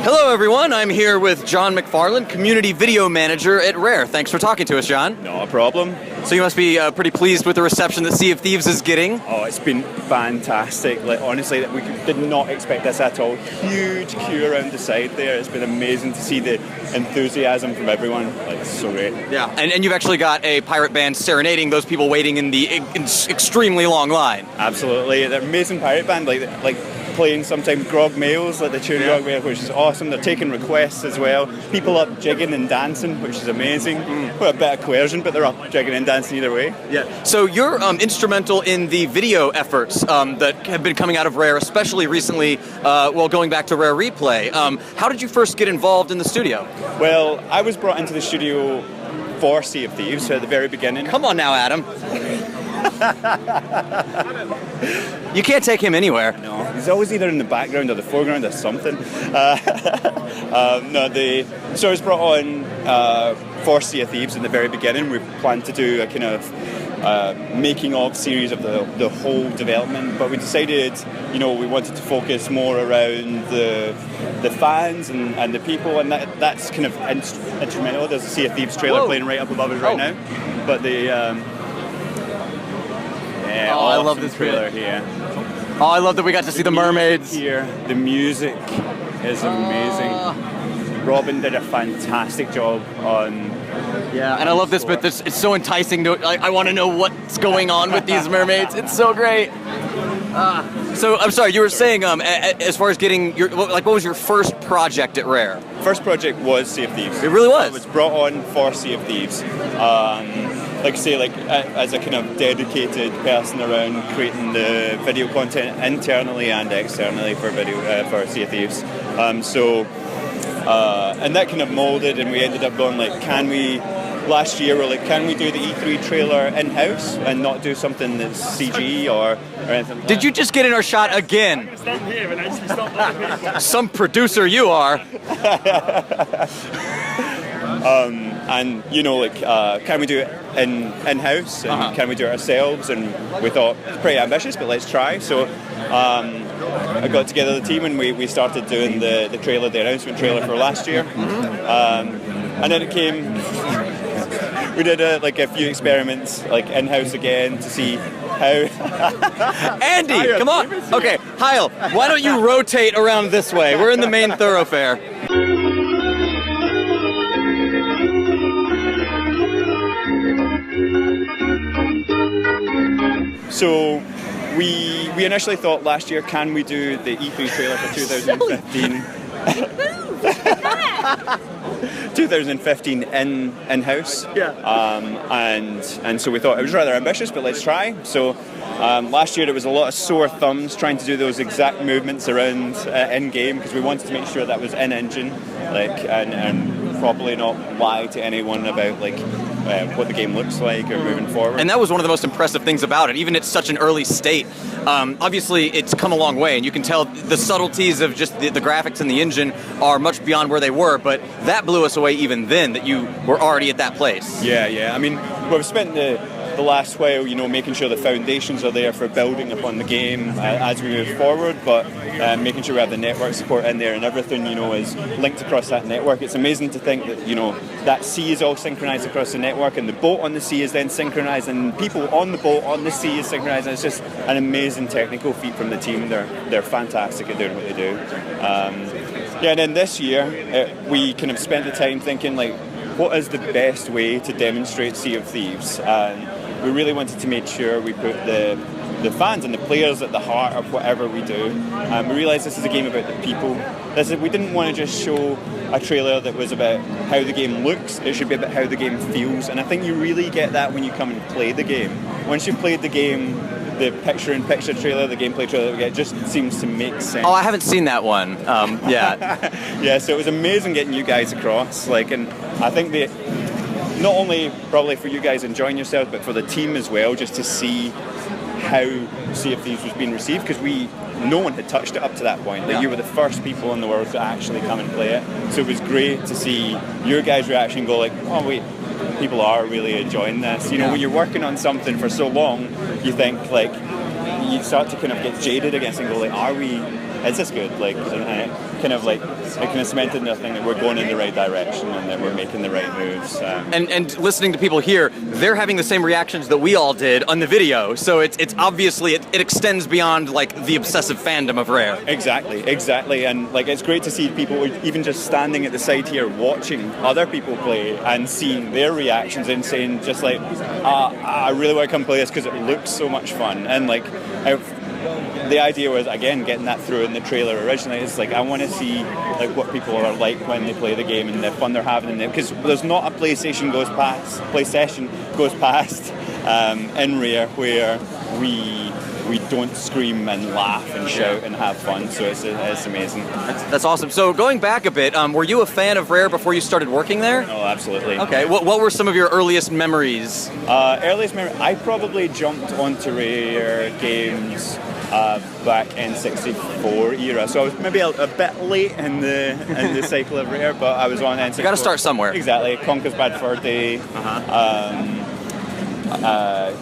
Hello, everyone. I'm here with Jon McFarlane, Community Video Manager at Rare. Thanks for talking to us, Jon. No problem. So you must be pretty pleased with the reception that Sea of Thieves is getting. Oh, it's been fantastic. Like, honestly, we did not expect this at all. Huge queue around the side there. It's been amazing to see the enthusiasm from everyone. Like, it's so great. Yeah, and you've actually got a pirate band serenading those people waiting in the extremely long line. Absolutely. They're an amazing pirate band. Like playing sometimes grog males, like the tune grog male, which is awesome. They're taking requests as well. People up jigging and dancing, which is amazing. Well, a bit of coercion, but they're up jigging and dancing either way. Yeah. So you're instrumental in the video efforts that have been coming out of Rare, especially recently, going back to Rare Replay. How did you first get involved in the studio? Well, I was brought into the studio for Sea of Thieves at the very beginning. Come on now, Adam. You can't take him anywhere. No, he's always either in the background or the foreground or something. So I was brought on for Sea of Thieves in the very beginning. We planned to do a kind of making of series of the whole development, but we decided, we wanted to focus more around the fans and the people, and that's kind of instrumental. There's a Sea of Thieves trailer playing right up above us right now, but I love this trailer here. Oh, I love that we got to see the mermaids. Here, the music is amazing. Robin did a fantastic job on. Yeah, and I love this bit. It's so enticing. I want to know what's going on with these mermaids. It's so great. So I'm sorry, you were saying as far as getting what was your first project at Rare? First project was Sea of Thieves. It really was. I was brought on for Sea of Thieves. Like I say, as a kind of dedicated person around creating the video content internally and externally for for Sea of Thieves. And that kind of molded, and we ended up going last year we're like, can we do the E3 trailer in-house and not do something that's CG or anything like Did you just get in our shot again? Stand here and actually stop letting me. Some producer you are. And can we do it in-house and can we do it ourselves? And we thought it's pretty ambitious, but let's try. So I got together the team and we started doing the trailer, the announcement trailer for last year. And then it came. We did a few experiments in-house again to see how. Andy, come on. Okay, Heil, why don't you rotate around this way? We're in the main thoroughfare. So we initially thought last year, can we do the E3 trailer for 2015? 2015 in-house. Yeah. And so we thought it was rather ambitious, but let's try. So last year there was a lot of sore thumbs trying to do those exact movements around in-game because we wanted to make sure that was in-engine, and probably not lie to anyone about what the game looks like or moving forward. And that was one of the most impressive things about it, even at such an early state. Obviously, it's come a long way, and you can tell the subtleties of just the graphics and the engine are much beyond where they were, but that blew us away even then, that you were already at that place. Yeah. I mean, we've spent the last while, making sure the foundations are there for building upon the game as we move forward, but making sure we have the network support in there and everything, is linked across that network. It's amazing to think that, that sea is all synchronized across the network, and the boat on the sea is then synchronized, and people on the boat on the sea is synchronized, and it's just an amazing technical feat from the team. They're fantastic at doing what they do. And then this year, we kind of spent the time thinking, what is the best way to demonstrate Sea of Thieves? And we really wanted to make sure we put the fans and the players at the heart of whatever we do. We realised this is a game about the people. We didn't want to just show a trailer that was about how the game looks. It should be about how the game feels. And I think you really get that when you come and play the game. Once you've played the game, the picture-in-picture trailer, the gameplay trailer that we get just seems to make sense. Oh, I haven't seen that one. Yeah, so it was amazing getting you guys across. And I think not only probably for you guys enjoying yourselves, but for the team as well, just to see how Sea of Thieves was being received, because no one had touched it up to that point. You were the first people in the world to actually come and play it. So it was great to see your guys' reaction go oh wait, people are really enjoying this. When you're working on something for so long, you think you start to kind of get jaded against and go like, is this good? Like, and it kind of cemented into a thing that we're going in the right direction and that we're making the right moves. And listening to people here, they're having the same reactions that we all did on the video. So it's obviously it extends beyond like the obsessive fandom of Rare. Exactly, and like it's great to see people even just standing at the side here watching other people play and seeing their reactions and saying just like, I really want to come play this because it looks so much fun. And like, the idea was again getting that through in the trailer originally. It's like I want to see like what people are like when they play the game and the fun they're having in it, because there's not a PlayStation goes past in Rare where we don't scream and laugh and shout and have fun. So it's amazing. That's awesome. So going back a bit, were you a fan of Rare before you started working there? Oh, absolutely. Okay. What were some of your earliest memories? I probably jumped onto Rare games back in '64 era, so I was maybe a bit late in the cycle of Rare, but I was on N64. You got to start somewhere. Exactly. Conker's Bad Fur Day.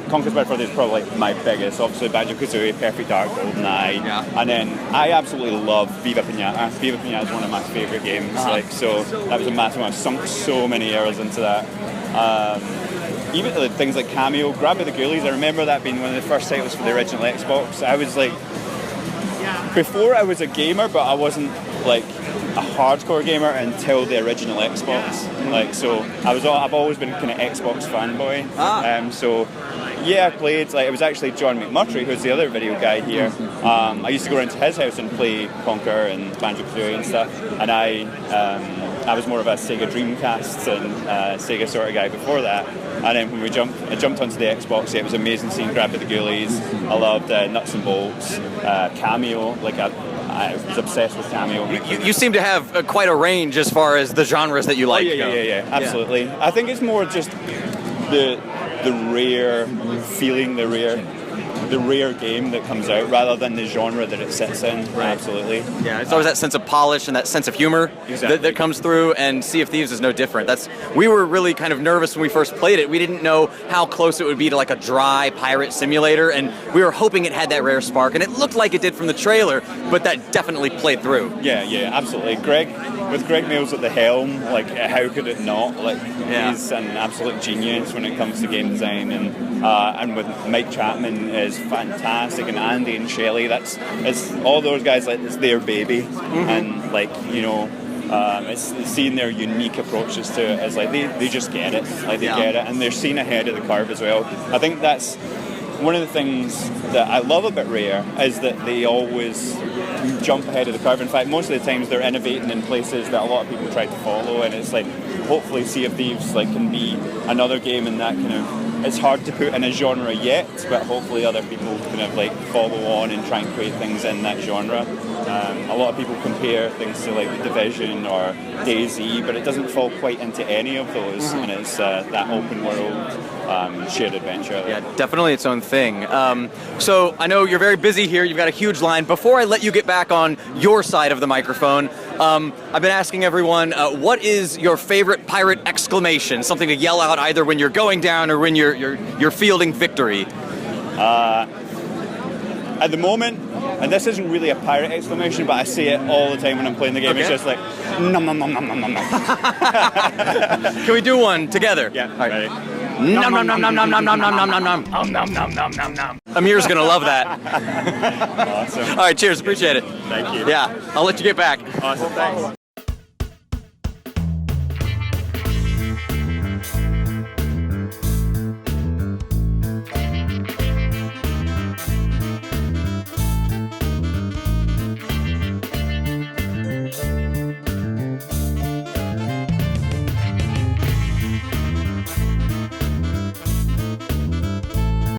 Conker's Bad Fur Day is probably my biggest. Obviously, Banjo-Kazooie, Perfect Dark, GoldenEye, and then I absolutely love Viva Pinata. Viva Pinata is one of my favourite games. So that was a massive one. I've sunk so many hours into that. Even things like Cameo, Grab by the Ghoulies, I remember that being one of the first titles for the original Xbox. I was like, before I was a gamer, but I wasn't like a hardcore gamer until the original Xbox. Like, so I've always been kind of Xbox fanboy. So yeah, I played. Like, it was actually Jon McFarlane, who's the other video guy here. I used to go around to his house and play Conker and Banjo-Kazooie and stuff. And I was more of a Sega Dreamcast and Sega sort of guy before that. And then when I jumped onto the Xbox, it was amazing seeing Grab by the Ghoulies. I loved Nuts and Bolts, Cameo. Like I was obsessed with Cameo. You seem to have quite a range as far as the genres that you like. Yeah, absolutely. Yeah. I think it's more just the Rare feeling, the rare game that comes out rather than the genre that it sits in. Right. Absolutely. Yeah, it's always that sense of polish and that sense of humor that comes through, and Sea of Thieves is no different. We were really kind of nervous when we first played it. We didn't know how close it would be to like a dry pirate simulator, and we were hoping it had that Rare spark, and it looked like it did from the trailer, but that definitely played through. Yeah, absolutely. With Greg Mills at the helm, like how could it not? Like he's an absolute genius when it comes to game design, and with Mike Chapman is fantastic, and Andy and Shelley, it's all those guys, like it's their baby. And like, you know, it's seeing their unique approaches to it. It's like they just get it, like they get it, and they're seeing ahead of the curve as well. I think that's one of the things that I love about Rare, is that they always jump ahead of the curve. In fact, most of the times they're innovating in places that a lot of people try to follow, and it's like hopefully Sea of Thieves can be another game in that kind of. It's hard to put in a genre yet, but hopefully other people kind of follow on and try and create things in that genre. A lot of people compare things to like The Division or DayZ, but it doesn't fall quite into any of those, and it's that open world shared adventure. Yeah, definitely its own thing. So I know you're very busy here. You've got a huge line. Before I let you get back on your side of the microphone, I've been asking everyone, what is your favorite pirate exclamation? Something to yell out either when you're going down or when you're fielding victory. At the moment, and this isn't really a pirate exclamation, but I say it all the time when I'm playing the game. Okay. It's just like, nom nom nom nom nom nom nom. Can we do one together? Yeah. All right. Ready? Nom nom nom nom nom nom nom nom nom nom nom. Nom nom nom nom nom nom. Amir's gonna love that. Awesome. All right, cheers. Appreciate it. Thank you. Yeah, I'll let you get back. Awesome. Thanks.